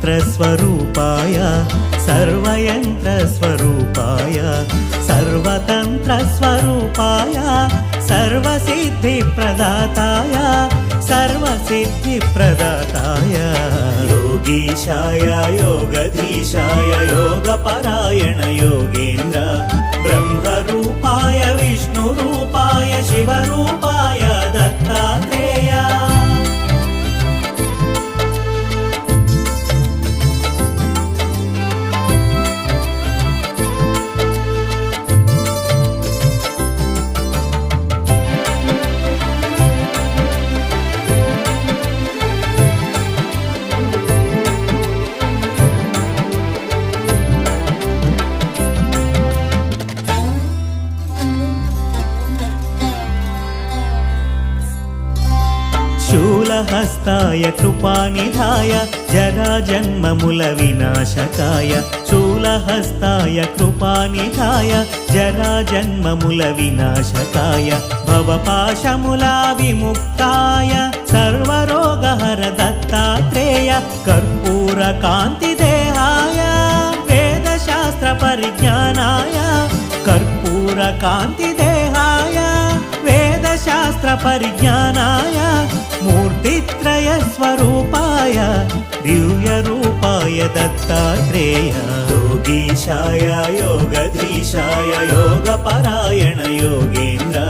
सर्वमन्त्रस्वरूपाय सर्वयन्त्रस्वरूपाय सर्वतन्त्रस्वरूपाय सर्वसिद्धिप्रदाताय सर्वसिद्धिप्रदाताय योगीशाय योगधीशाय योगपरायण Yogendra ब्रह्मरूपाय विष्णुरूपाय शिवरूपाय Dattatreya शूलहस्ताय कृपानिधाय जराजन्ममुल विनाशकाय शूलहस्ताय कृपानिधाय जराजन्ममुल विनाशकाय भवपाशमुला विमुक्ताय सर्वरोगहर Dattatreya कर्पूरकान्तिदेहाय वेदशास्त्रपरिज्ञानाय कर्पूरकान्तिदेहाय वेदशास्त्रपरिज्ञानाय मूर्तित्रयस्वरूपाय दिव्यरूपाय Dattatreya योगीशाय योगधीशाय योगपरायण Yogendra